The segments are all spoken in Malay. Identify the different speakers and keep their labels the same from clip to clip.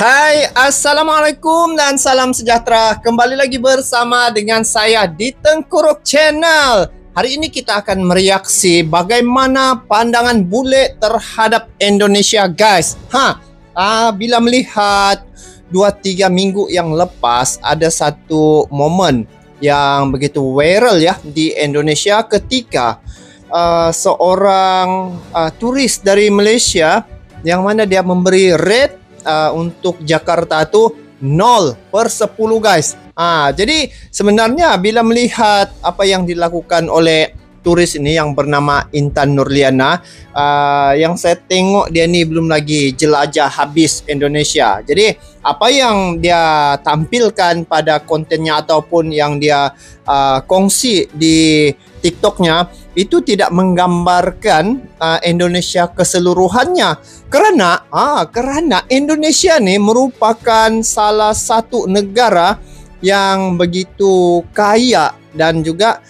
Speaker 1: Hai, Assalamualaikum dan salam sejahtera. Kembali lagi bersama dengan saya di Tengkuruk Channel. Hari ini kita akan mereaksi bagaimana pandangan bule terhadap Indonesia, guys. Bila melihat 2-3 minggu yang lepas, ada satu momen yang begitu viral ya di Indonesia ketika seorang turis dari Malaysia yang mana dia memberi rate untuk Jakarta tu 0/10, guys. Jadi sebenarnya bila melihat apa yang dilakukan oleh turis ini yang bernama Intan Nurliana, yang saya tengok dia ni belum lagi jelajah habis Indonesia. Jadi apa yang dia tampilkan pada kontennya ataupun yang dia kongsi di TikToknya itu tidak menggambarkan Indonesia keseluruhannya, kerana Indonesia ni merupakan salah satu negara yang begitu kaya dan juga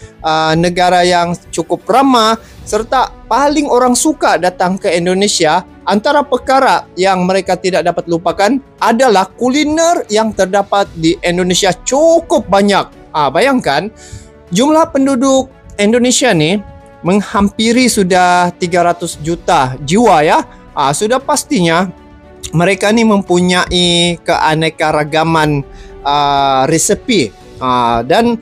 Speaker 1: negara yang cukup ramah serta paling orang suka datang ke Indonesia. Antara perkara yang mereka tidak dapat lupakan adalah kuliner yang terdapat di Indonesia cukup banyak. Bayangkan jumlah penduduk Indonesia ni menghampiri sudah 300 juta jiwa ya. Sudah pastinya mereka ni mempunyai keanekaragaman resepi dan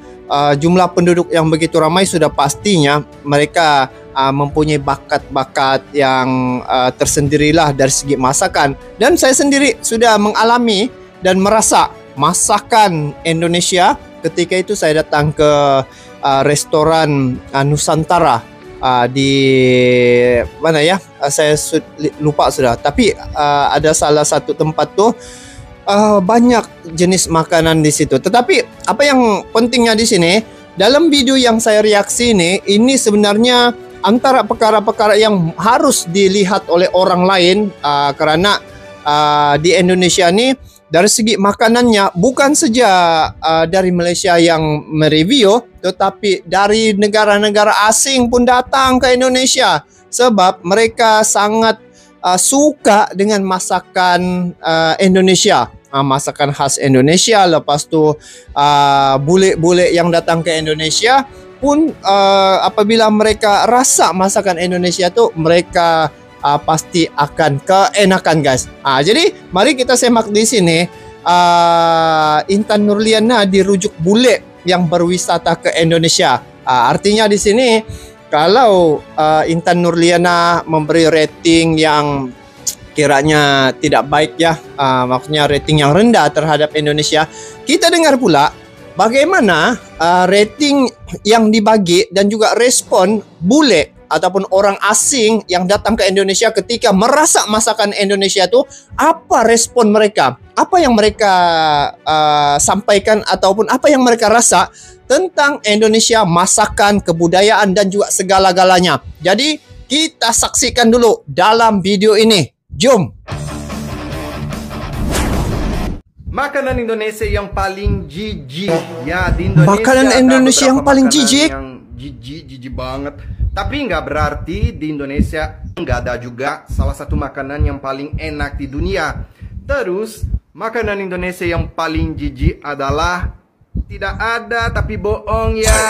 Speaker 1: jumlah penduduk yang begitu ramai sudah pastinya mereka mempunyai bakat-bakat yang tersendirilah dari segi masakan. Dan saya sendiri sudah mengalami dan merasa masakan Indonesia ketika itu saya datang ke restoran Nusantara di mana ya, saya lupa sudah, tapi ada salah satu tempat tu banyak jenis makanan di situ. Tetapi apa yang pentingnya di sini dalam video yang saya reaksi ini sebenarnya antara perkara-perkara yang harus dilihat oleh orang lain, kerana di Indonesia ni dari segi makanannya bukan saja dari Malaysia yang mereview, tetapi dari negara-negara asing pun datang ke Indonesia sebab mereka sangat suka dengan masakan Indonesia, masakan khas Indonesia. Lepas tu bule-bule yang datang ke Indonesia pun apabila mereka rasa masakan Indonesia tu mereka pasti akan keenakan, guys. Jadi mari kita semak di sini. Intan Nurliana dirujuk bule yang berwisata ke Indonesia. Artinya di sini kalau Intan Nurliana memberi rating yang kiranya tidak baik ya, maksudnya rating yang rendah terhadap Indonesia, kita dengar pula bagaimana rating yang dibagi dan juga respon bule ataupun orang asing yang datang ke Indonesia ketika merasa masakan Indonesia tu, apa respon mereka, apa yang mereka sampaikan ataupun apa yang mereka rasa tentang Indonesia, masakan, kebudayaan dan juga segala-galanya. Jadi kita saksikan dulu dalam video ini. Jom.
Speaker 2: Makanan Indonesia yang paling jijik ya di Indonesia.
Speaker 1: Makanan Indonesia yang paling jijik?
Speaker 2: Yang jijik banget. Tapi nggak berarti di Indonesia nggak ada juga salah satu makanan yang paling enak di dunia. Terus makanan Indonesia yang paling jijik adalah tidak ada tapi bohong ya.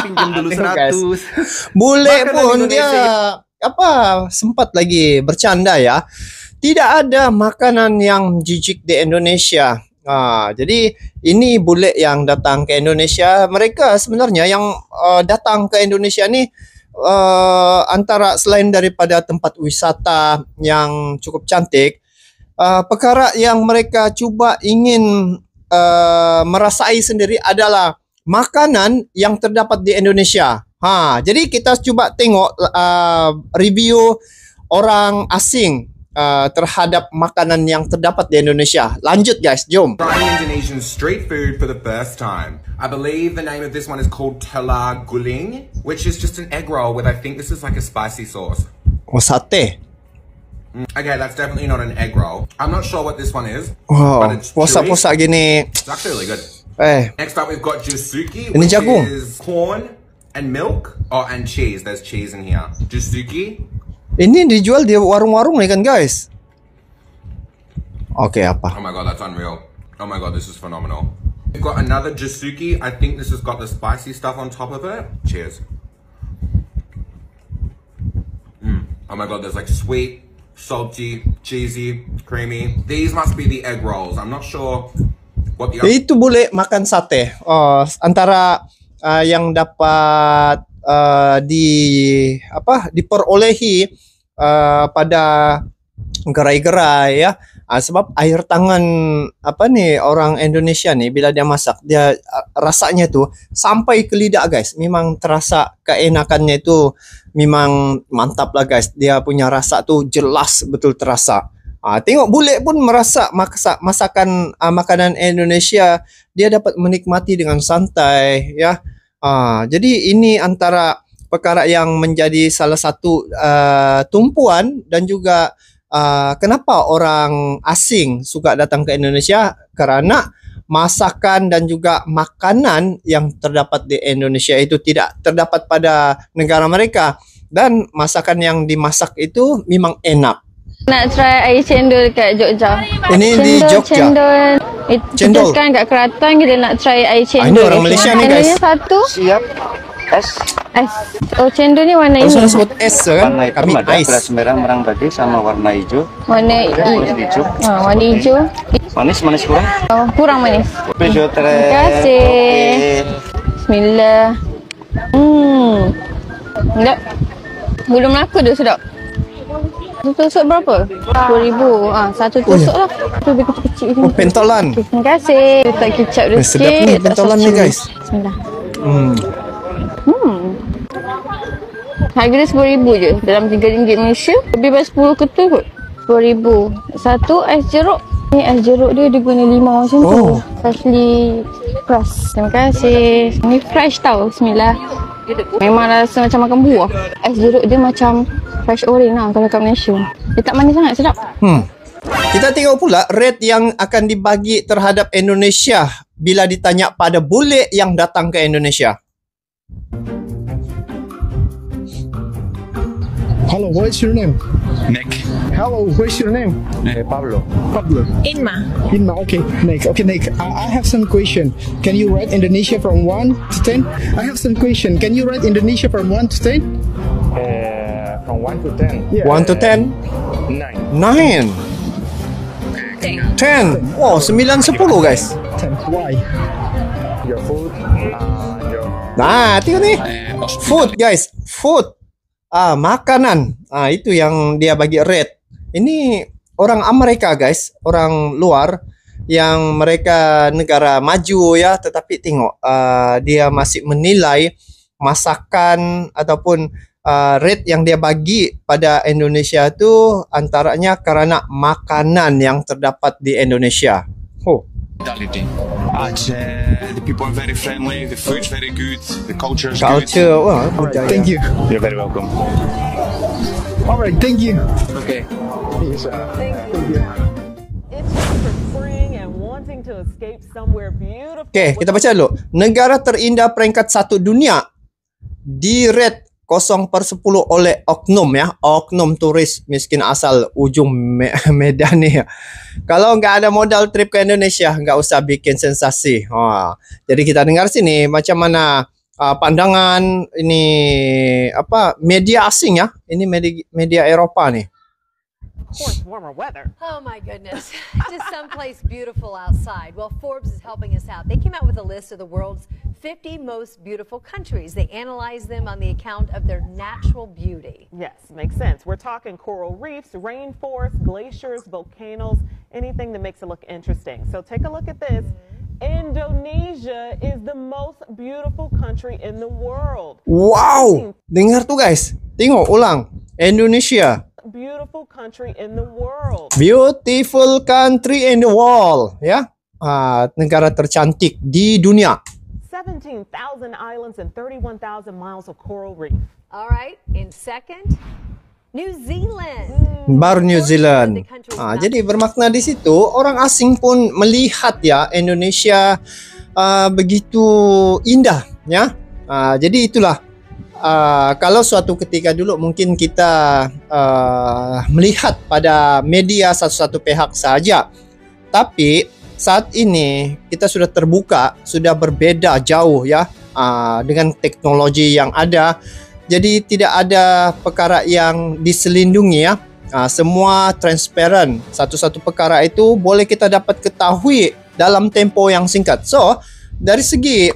Speaker 2: Pinjam dulu 100.
Speaker 1: Bule pun dia sempat lagi bercanda ya. Tidak ada makanan yang jijik di Indonesia. Jadi ini bule yang datang ke Indonesia, mereka sebenarnya yang datang ke Indonesia ni antara selain daripada tempat wisata yang cukup cantik, perkara yang mereka cuba ingin merasai sendiri adalah makanan yang terdapat di Indonesia. Jadi kita cuba tengok review orang asing terhadap makanan yang terdapat di Indonesia. Lanjut guys, jom.
Speaker 3: Trying Indonesian street food for the first time. I believe the name of this one is called telur guling, which is just an egg roll with, I think this is like a spicy sauce.
Speaker 1: Oh, sate.
Speaker 3: Okay, that's definitely not an egg roll. I'm not sure what this one is,
Speaker 1: Oh,
Speaker 3: but it's
Speaker 1: posa-posa gini.
Speaker 3: It's actually really good.
Speaker 1: Next
Speaker 3: up we've got Jusuki,
Speaker 1: ini
Speaker 3: which
Speaker 1: jagung.
Speaker 3: is corn and milk. Oh, and cheese. There's cheese in here. Jusuki.
Speaker 1: Ini dijual di warung-warung nih kan guys. Oke, apa?
Speaker 3: Oh my god, that's unreal. Oh my god, this is phenomenal. We've got another Jasuki. I think this has got the spicy stuff on top of it. Cheers. Oh my god, there's like sweet, salty, cheesy, creamy. These must be the egg rolls. I'm not sure what the
Speaker 1: Itu boleh makan sate. Antara yang dapat diperolehi pada gerai-gerai ya. Sebab air tangan orang Indonesia nih bila dia masak, dia rasanya tuh sampai ke lidah guys. Memang terasa keenakannya itu memang mantap lah guys. Dia punya rasa tuh jelas betul terasa. Tengok bule pun merasa masakan makanan Indonesia dia dapat menikmati dengan santai ya. Jadi ini antara perkara yang menjadi salah satu tumpuan dan juga kenapa orang asing suka datang ke Indonesia, karena masakan dan juga makanan yang terdapat di Indonesia itu tidak terdapat pada negara mereka, dan masakan yang dimasak itu memang enak.
Speaker 4: Nak try air cendol kat Jogja.
Speaker 1: Ini di Jogja.
Speaker 4: Cendol.
Speaker 1: Cendol.
Speaker 4: Kita sekarang kat Kelantan kita nak try air cendol.
Speaker 1: Ini orang Malaysia ni guys.
Speaker 4: Cendolnya satu.
Speaker 5: Siap. Es.
Speaker 4: Oh, cendol ni warna
Speaker 1: Kalau
Speaker 4: ini.
Speaker 1: saya sebut es kan,
Speaker 5: Warna hitam
Speaker 1: kami
Speaker 5: ada,
Speaker 1: ais.
Speaker 5: beras merah, merang padi sama warna hijau.
Speaker 4: Warna
Speaker 5: Hijau.
Speaker 4: warna hijau.
Speaker 5: Manis kurang.
Speaker 4: Oh, kurang manis.
Speaker 5: Terima
Speaker 4: Terima kasih. Bismillah. Sedap. Belum laku dah sedap. Satu tusuk berapa? 10,000. Satu tusuk lah. Tu lebih kecil-kecil ni.
Speaker 1: Oh, pentolan.
Speaker 4: Okay, terima kasih. Letak kicap dia
Speaker 1: Sedap
Speaker 4: sikit.
Speaker 1: ni
Speaker 4: letak
Speaker 1: pentolan
Speaker 4: sos
Speaker 1: ni
Speaker 4: cili.
Speaker 1: guys.
Speaker 4: Bismillah.
Speaker 1: Hmm.
Speaker 4: Harga dia 10,000 je. Dalam RM3 Malaysia. Lebih banyak 10 ketul kot. 10,000. Satu ais jeruk. Ni ais jeruk dia guna limau macam tu.
Speaker 1: Oh.
Speaker 4: Freshly pressed. Terima kasih. Ni fresh tau. Bismillah. Memang rasa macam makan buah. Ais jeruk dia macam fresh orange lah kalau kat Malaysia. Dia tak manis sangat, sedap.
Speaker 1: Kita tengok pula rate yang akan dibagi terhadap Indonesia bila ditanya pada bule yang datang ke Indonesia.
Speaker 6: Hello, what's your name?
Speaker 7: Nick.
Speaker 6: Hello, what's your name?
Speaker 7: Pablo.
Speaker 6: Pablo.
Speaker 8: Inma.
Speaker 6: Inma, okay. Nick. Okay, Nick. I have some question. Can you rate Indonesia from 1 to 10? I have some question. Can you rate Indonesia from 1 to 10?
Speaker 7: From 1 to 10.
Speaker 6: Yeah.
Speaker 1: 1 to 10?
Speaker 7: 9.
Speaker 1: 9. 10. Wow, 9, 10 guys.
Speaker 6: 10. Why?
Speaker 7: Your food. Your
Speaker 1: Nah, tengok ni. Food guys. Food. Makanan. Itu yang dia bagi rate. Ini orang Amerika guys. Orang luar. Yang mereka negara maju ya. Tetapi tengok. Dia masih menilai masakan ataupun rate yang dia bagi pada Indonesia tu antaranya karena makanan yang terdapat di Indonesia.
Speaker 7: hospitality. The people are very friendly, the food's very good, the culture is
Speaker 1: Culture, wah, budaya.
Speaker 6: Thank you.
Speaker 7: good. You're very welcome.
Speaker 6: All right, thank you.
Speaker 7: Okay.
Speaker 6: Yes, thank you.
Speaker 8: Itching for spring and wanting to escape somewhere beautiful.
Speaker 1: Okay, kita baca dulu. Negara terindah peringkat 1 dunia di rate 0/10 oleh oknum ya. Oknum turis miskin asal ujung Medan ni ya. Kalau nggak ada modal trip ke Indonesia, nggak usah bikin sensasi. Jadi kita dengar sini macam mana pandangan ini media asing ya. Ini media Eropa nih.
Speaker 8: Of course, warmer weather.
Speaker 9: Oh my goodness, just someplace beautiful outside. Well, Forbes is helping us out. They came out with a list of the world's 50 most beautiful countries. They analyzed them on the account of their natural beauty.
Speaker 8: Yes, makes sense. We're talking coral reefs, rainforests, glaciers, volcanoes, anything that makes it look interesting. So take a look at this. Indonesia is the most beautiful country in the world.
Speaker 1: Wow, dengar tuh guys. Tengok ulang. Indonesia.
Speaker 8: Beautiful country in the world.
Speaker 1: Beautiful country in the world, ya. Negara tercantik di dunia.
Speaker 8: 17,000 islands and 31,000 miles of coral reef.
Speaker 9: All right, in second, New Zealand.
Speaker 1: Baru New Zealand. Jadi bermakna di situ orang asing pun melihat ya Indonesia begitu indah, ya. Jadi itulah. Kalau suatu ketika dulu mungkin kita melihat pada media satu-satu pihak saja, Tetapi saat ini kita sudah terbuka, sudah berbeda jauh ya dengan teknologi yang ada. Jadi tidak ada perkara yang diselindungi ya. Semua transparent. Satu-satu perkara itu boleh kita dapat ketahui dalam tempo yang singkat. So, dari segi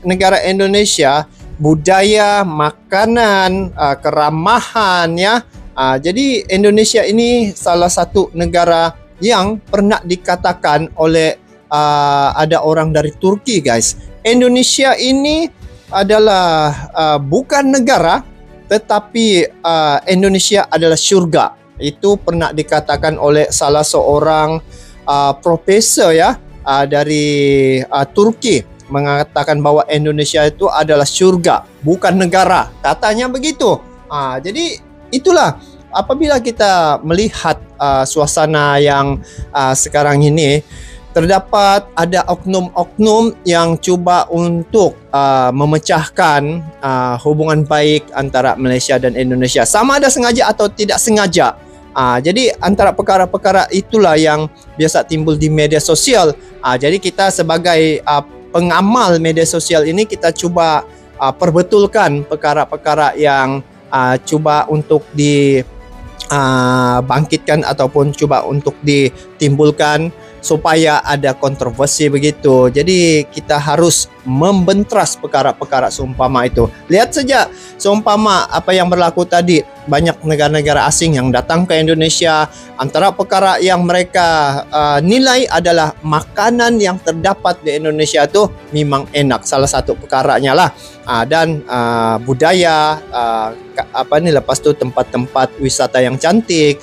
Speaker 1: negara Indonesia, budaya, makanan, keramahan ya. Jadi Indonesia ini salah satu negara yang pernah dikatakan oleh ada orang dari Turki, guys. Indonesia ini adalah bukan negara, tetapi Indonesia adalah syurga. Itu pernah dikatakan oleh salah seorang profesor ya dari Turki, mengatakan bahwa Indonesia itu adalah syurga, bukan negara. Katanya begitu. Jadi itulah apabila kita melihat suasana yang sekarang ini, terdapat ada oknum-oknum yang cuba untuk memecahkan hubungan baik antara Malaysia dan Indonesia. Sama ada sengaja atau tidak sengaja. Jadi antara perkara-perkara itulah yang biasa timbul di media sosial. Jadi kita sebagai pengamal media sosial ini, kita cuba perbetulkan perkara-perkara yang cuba untuk dibangkitkan ataupun cuba untuk ditimbulkan supaya ada kontroversi begitu. Jadi kita harus membentras perkara-perkara seumpama itu. Lihat saja seumpama apa yang berlaku tadi. Banyak negara-negara asing yang datang ke Indonesia. Antara perkara yang mereka nilai adalah makanan yang terdapat di Indonesia itu memang enak. Salah satu perkaranya lah. Dan budaya, lepas tu tempat-tempat wisata yang cantik.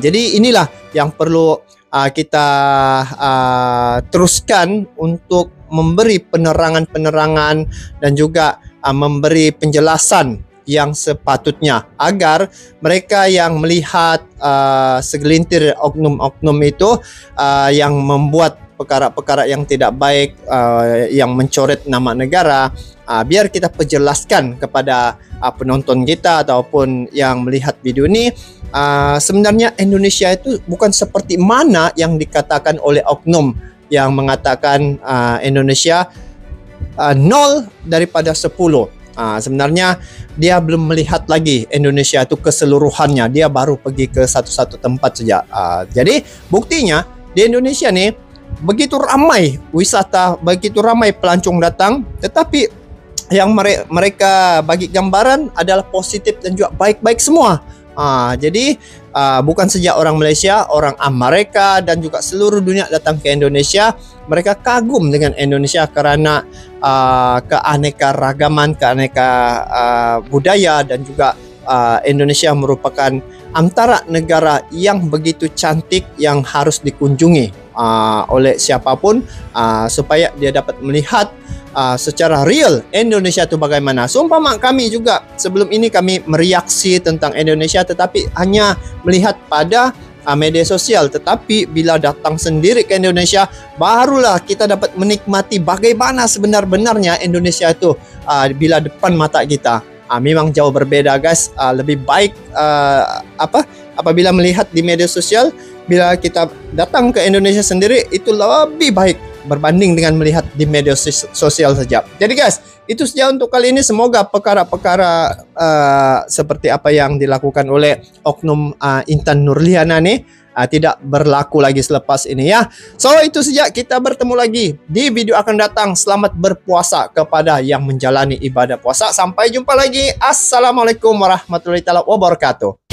Speaker 1: Jadi inilah yang perlu kita teruskan untuk memberi penerangan-penerangan dan juga memberi penjelasan yang sepatutnya agar mereka yang melihat segelintir oknum-oknum itu yang membuat perkara-perkara yang tidak baik, yang mencoret nama negara, biar kita perjelaskan kepada penonton kita ataupun yang melihat video ini, sebenarnya Indonesia itu bukan seperti mana yang dikatakan oleh oknum yang mengatakan Indonesia 0 daripada 10. Sebenarnya dia belum melihat lagi Indonesia itu keseluruhannya. Dia baru pergi ke satu-satu tempat saja. Jadi buktinya di Indonesia nih begitu ramai wisata, begitu ramai pelancong datang, tetapi yang mereka bagi gambaran adalah positif dan juga baik-baik semua. Jadi bukan saja orang Malaysia, orang Amerika dan juga seluruh dunia datang ke Indonesia. Mereka kagum dengan Indonesia kerana keanekaragaman, budaya dan juga Indonesia merupakan antara negara yang begitu cantik yang harus dikunjungi oleh siapapun supaya dia dapat melihat secara real Indonesia itu bagaimana. Seumpama kami juga sebelum ini kami mereaksi tentang Indonesia tetapi hanya melihat pada media sosial, tetapi bila datang sendiri ke Indonesia barulah kita dapat menikmati bagaimana sebenar-benarnya Indonesia itu bila depan mata kita. Memang jauh berbeda, guys. Lebih baik apabila melihat di media sosial, bila kita datang ke Indonesia sendiri itu lebih baik berbanding dengan melihat di media sosial saja. Jadi guys, itu saja untuk kali ini. Semoga perkara-perkara seperti apa yang dilakukan oleh oknum Intan Nurliana nih tidak berlaku lagi selepas ini ya. So itu saja, kita bertemu lagi di video akan datang. Selamat berpuasa kepada yang menjalani ibadah puasa. Sampai jumpa lagi. Assalamualaikum warahmatullahi wabarakatuh.